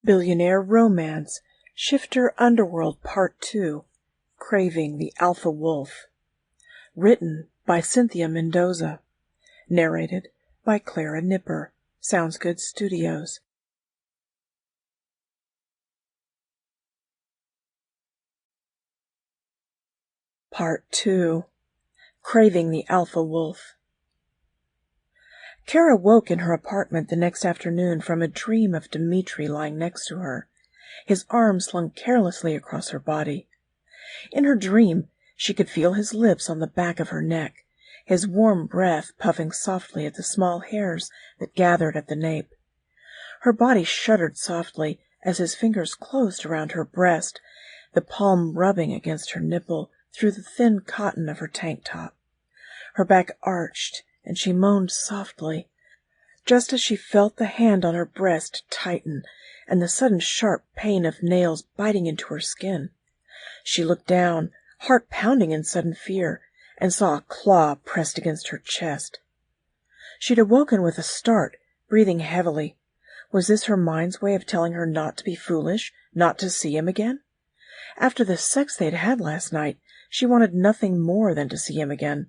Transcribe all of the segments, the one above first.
Billionaire Romance, Shifter Underworld Part 2, Craving, the Alpha Wolf. Written by Cynthia Mendoza. Narrated by Clara Nipper. Sounds Good Studios. Part 2, Craving, the Alpha Wolf. Kara woke in her apartment the next afternoon from a dream of Dimitri lying next to her, his arms slung carelessly across her body. In her dream, she could feel his lips on the back of her neck, his warm breath puffing softly at the small hairs that gathered at the nape. Her body shuddered softly as his fingers closed around her breast, the palm rubbing against her nipple through the thin cotton of her tank top. Her back arched, and she moaned softly, just as she felt the hand on her breast tighten and the sudden sharp pain of nails biting into her skin. She looked down, heart pounding in sudden fear, and saw a claw pressed against her chest. She'd awoken with a start, breathing heavily. Was this her mind's way of telling her not to be foolish, not to see him again? After the sex they'd had last night, she wanted nothing more than to see him again,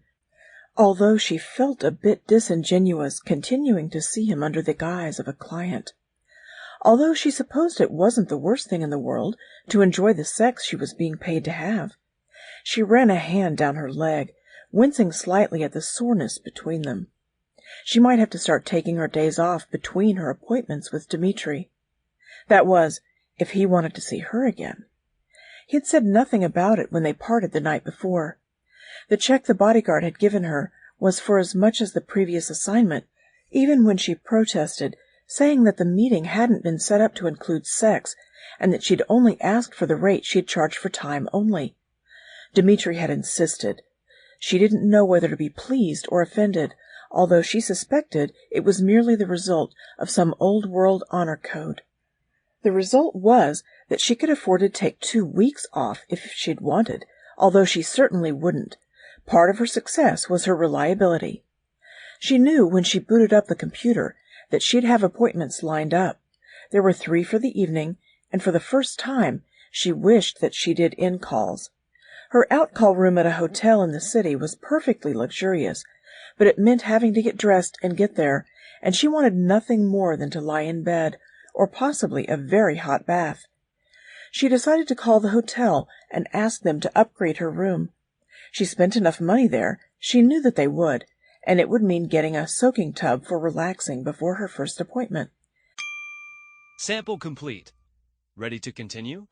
although she felt a bit disingenuous continuing to see him under the guise of a client. Although she supposed it wasn't the worst thing in the world to enjoy the sex she was being paid to have. She ran a hand down her leg, wincing slightly at the soreness between them. She might have to start taking her days off between her appointments with Dimitri. That was, if he wanted to see her again. He had said nothing about it when they parted the night before. The check the bodyguard had given her was for as much as the previous assignment, even when she protested, saying that the meeting hadn't been set up to include sex, and that she'd only asked for the rate she'd charged for time only. Dimitri had insisted. She didn't know whether to be pleased or offended, although she suspected it was merely the result of some old-world honor code. The result was that she could afford to take 2 weeks off if she'd wanted, although she certainly wouldn't. Part of her success was her reliability. She knew when she booted up the computer that she'd have appointments lined up. There were 3 for the evening, and for the first time she wished that she did in-calls. Her out-call room at a hotel in the city was perfectly luxurious, but it meant having to get dressed and get there, and she wanted nothing more than to lie in bed, or possibly a very hot bath. She decided to call the hotel and ask them to upgrade her room. She spent enough money there, she knew that they would, and it would mean getting a soaking tub for relaxing before her first appointment. Sample complete. Ready to continue?